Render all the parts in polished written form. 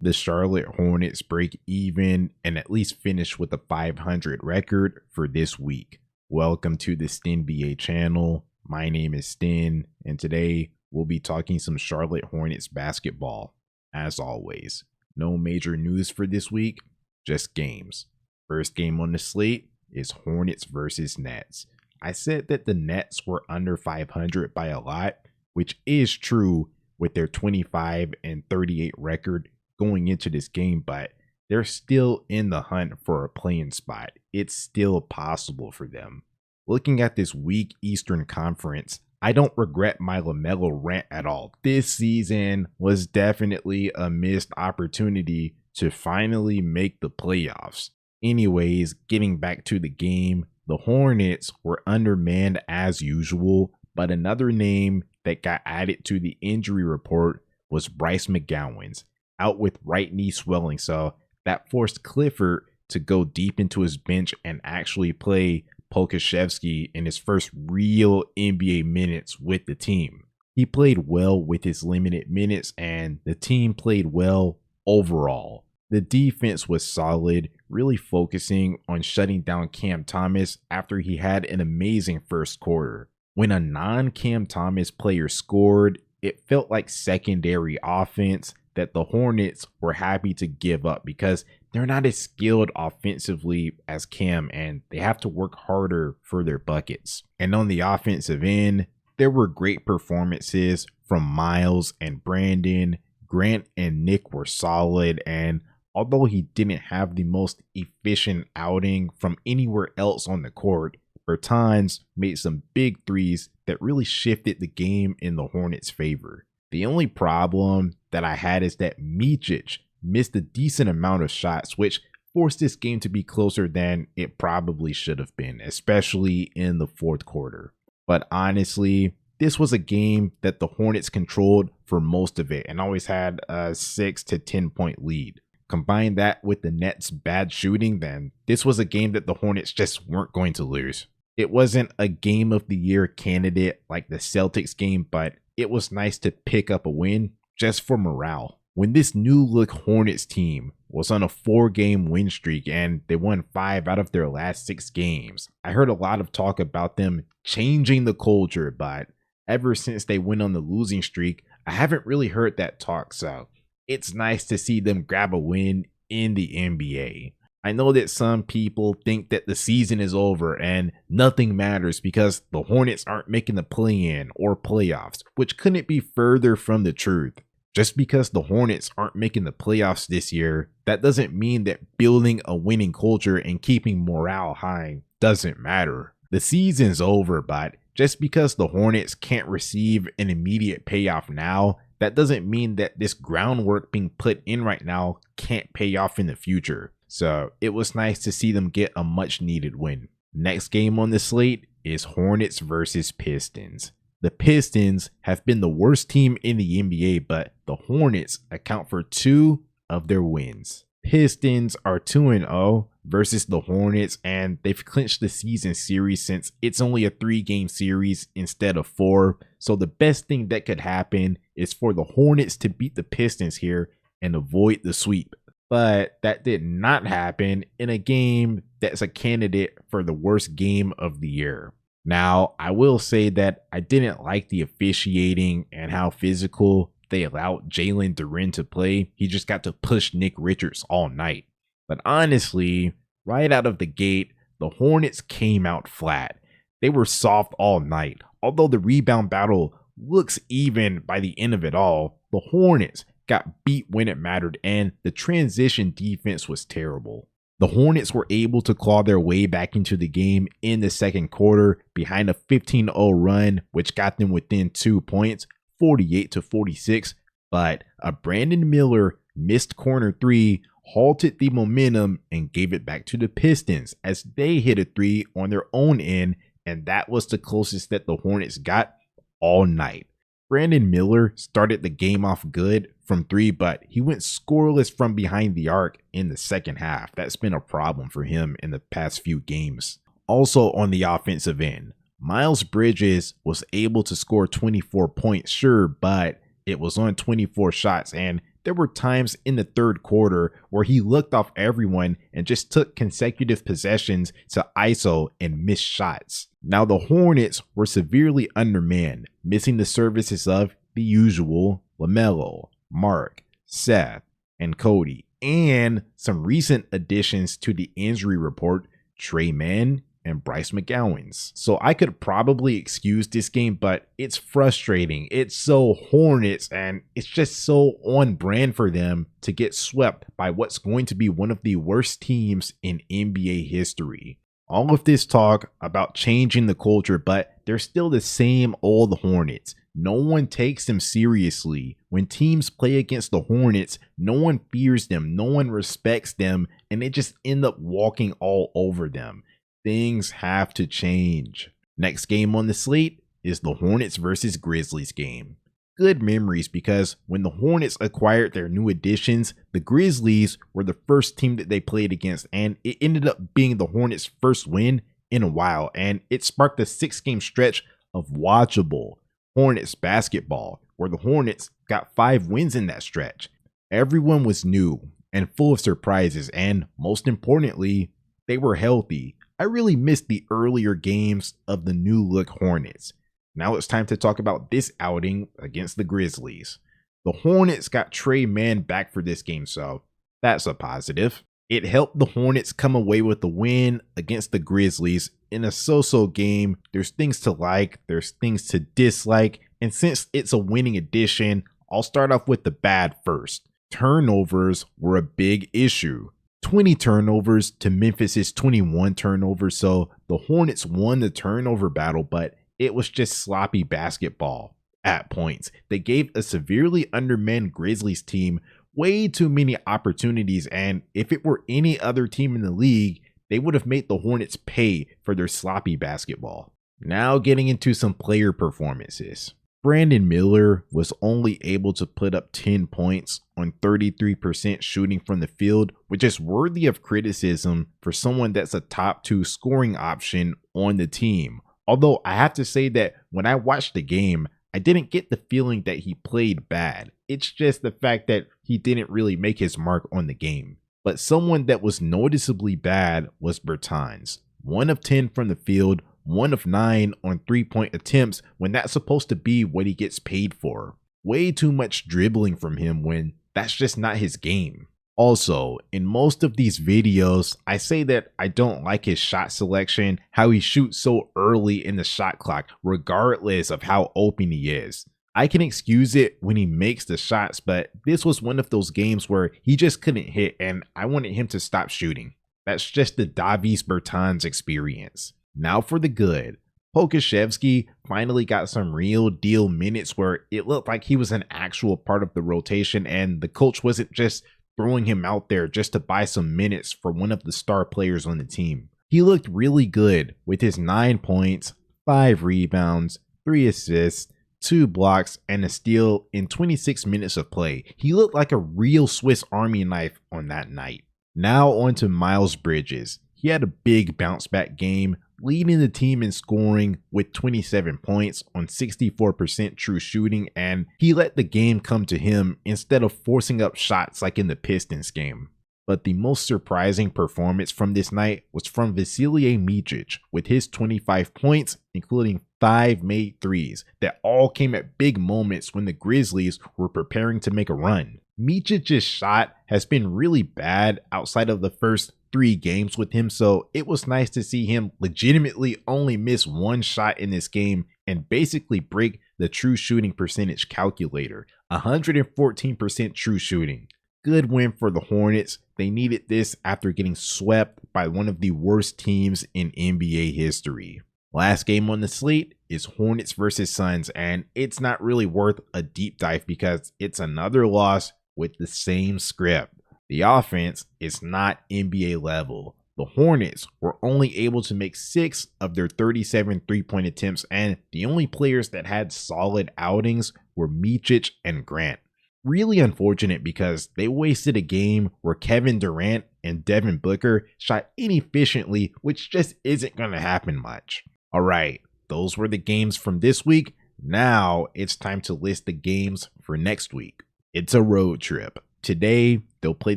The Charlotte Hornets break even and at least finish with a 500 record for this week. Welcome to the StinBA channel. My name is Stin, and today we'll be talking some Charlotte Hornets basketball. As always, no major news for this week, just games. First game on the slate is Hornets versus Nets. I said that the Nets were under 500 by a lot, which is true with their 25 and 38 record going into this game, but they're still in the hunt for a playing spot. It's still possible for them. Looking at this weak Eastern Conference, I don't regret my LaMelo rant at all. This season was definitely a missed opportunity to finally make the playoffs. Anyways, getting back to the game, the Hornets were undermanned as usual, but another name that got added to the injury report was Bryce McGowens, out with right knee swelling, so that forced Clifford to go deep into his bench and actually play Pokusevski in his first real NBA minutes with the team. He played well with his limited minutes, and the team played well overall. The defense was solid, really focusing on shutting down Cam Thomas after he had an amazing first quarter. When a non-Cam Thomas player scored, it felt like secondary offense that the Hornets were happy to give up because they're not as skilled offensively as Cam, and they have to work harder for their buckets. And on the offensive end, there were great performances from Miles and Brandon. Grant and Nick were solid, and although he didn't have the most efficient outing from anywhere else on the court, Bertans made some big threes that really shifted the game in the Hornets' favor. The only problem that I had is that Micic missed a decent amount of shots, which forced this game to be closer than it probably should have been, especially in the fourth quarter. But honestly, this was a game that the Hornets controlled for most of it and always had a 6 to 10 point lead. Combine that with the Nets' bad shooting, then this was a game that the Hornets just weren't going to lose. It wasn't a game of the year candidate like the Celtics game, but it was nice to pick up a win just for morale. When this new look Hornets team was on a 4-game win streak and they won 5 out of their last 6 games, I heard a lot of talk about them changing the culture, but ever since they went on the losing streak, I haven't really heard that talk, so it's nice to see them grab a win in the NBA. I know that some people think that the season is over and nothing matters because the Hornets aren't making the play-in or playoffs, which couldn't be further from the truth. Just because the Hornets aren't making the playoffs this year, that doesn't mean that building a winning culture and keeping morale high doesn't matter. The season's over, but just because the Hornets can't receive an immediate payoff now, that doesn't mean that this groundwork being put in right now can't pay off in the future. So it was nice to see them get a much needed win. Next game on the slate is Hornets versus Pistons. The Pistons have been the worst team in the NBA, but the Hornets account for 2 of their wins. Pistons are 2-0 versus the Hornets, and they've clinched the season series since it's only a 3-game series instead of 4. So the best thing that could happen is for the Hornets to beat the Pistons here and avoid the sweep. But that did not happen in a game that's a candidate for the worst game of the year. Now, I will say that I didn't like the officiating and how physical they allowed Jalen Duren to play. He just got to push Nick Richards all night. But honestly, right out of the gate, the Hornets came out flat. They were soft all night. Although the rebound battle looks even by the end of it all, the Hornets got beat when it mattered, and the transition defense was terrible. The Hornets were able to claw their way back into the game in the second quarter behind a 15-0 run, which got them within 2 points, 48-46, but a Brandon Miller missed corner 3 halted the momentum and gave it back to the Pistons as they hit a 3 on their own end, and that was the closest that the Hornets got all night. Brandon Miller started the game off good from 3, but he went scoreless from behind the arc in the second half. That's been a problem for him in the past few games. Also on the offensive end, Miles Bridges was able to score 24 points, sure, but it was on 24 shots, and there were times in the third quarter where he looked off everyone and just took consecutive possessions to ISO and miss shots. Now the Hornets were severely undermanned, missing the services of the usual LaMelo, Mark, Seth, and Cody, and some recent additions to the injury report, Trey Mann and Bryce McGowan's. So I could probably excuse this game, but it's frustrating. It's so Hornets, and it's just so on brand for them to get swept by what's going to be one of the worst teams in NBA history. All of this talk about changing the culture, but they're still the same old Hornets. No one takes them seriously. When teams play against the Hornets, no one fears them, no one respects them, and they just end up walking all over them. Things have to change. Next game on the slate is the Hornets versus Grizzlies game. Good memories, because when the Hornets acquired their new additions, the Grizzlies were the first team that they played against, and it ended up being the Hornets' first win in a while, and it sparked a 6-game stretch of watchable Hornets basketball, where the Hornets got 5 wins in that stretch. Everyone was new and full of surprises, and most importantly, they were healthy. I really missed the earlier games of the new look Hornets. Now it's time to talk about this outing against the Grizzlies. The Hornets got Trey Mann back for this game, so that's a positive. It helped the Hornets come away with the win against the Grizzlies in a so-so game. There's things to like, there's things to dislike, and since it's a winning edition, I'll start off with the bad first. Turnovers were a big issue. 20 turnovers to Memphis's 21 turnovers, so the Hornets won the turnover battle, but it was just sloppy basketball at points. They gave a severely undermanned Grizzlies team way too many opportunities, and if it were any other team in the league, they would have made the Hornets pay for their sloppy basketball. Now getting into some player performances. Brandon Miller was only able to put up 10 points on 33% shooting from the field, which is worthy of criticism for someone that's a top 2 scoring option on the team. Although I have to say that when I watched the game, I didn't get the feeling that he played bad. It's just the fact that he didn't really make his mark on the game. But someone that was noticeably bad was Bertans. 1 of 10 from the field, 1 of 9 on 3-point attempts when that's supposed to be what he gets paid for. Way too much dribbling from him when that's just not his game. Also, in most of these videos, I say that I don't like his shot selection, how he shoots so early in the shot clock, regardless of how open he is. I can excuse it when he makes the shots, but this was one of those games where he just couldn't hit and I wanted him to stop shooting. That's just the Davis Bertans experience. Now for the good. Pokusevski finally got some real deal minutes where it looked like he was an actual part of the rotation and the coach wasn't just throwing him out there just to buy some minutes for one of the star players on the team. He looked really good with his 9 points, 5 rebounds, 3 assists, 2 blocks, and a steal in 26 minutes of play. He looked like a real Swiss Army knife on that night. Now on to Miles Bridges. He had a big bounce back game, leading the team in scoring with 27 points on 64% true shooting, and he let the game come to him instead of forcing up shots like in the Pistons game. But the most surprising performance from this night was from Vasilije Micic with his 25 points, including 5 made threes that all came at big moments when the Grizzlies were preparing to make a run. Micic's shot has been really bad outside of the first 3 games with him, so it was nice to see him legitimately only miss 1 shot in this game and basically break the true shooting percentage calculator. 114% true shooting. Good win for the Hornets. They needed this after getting swept by one of the worst teams in NBA history. Last game on the slate is Hornets versus Suns, and it's not really worth a deep dive because it's another loss with the same script. The offense is not NBA level. The Hornets were only able to make 6 of their 37 3-point attempts, and the only players that had solid outings were Micic and Grant. Really unfortunate because they wasted a game where Kevin Durant and Devin Booker shot inefficiently, which just isn't going to happen much. Alright, those were the games from this week. Now it's time to list the games for next week. It's a road trip. Today, they'll play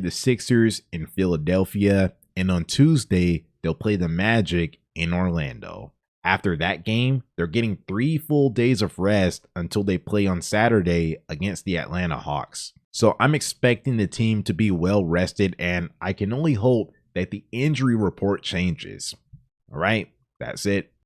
the Sixers in Philadelphia, and on Tuesday, they'll play the Magic in Orlando. After that game, they're getting 3 full days of rest until they play on Saturday against the Atlanta Hawks. So I'm expecting the team to be well rested, and I can only hope that the injury report changes. All right, that's it.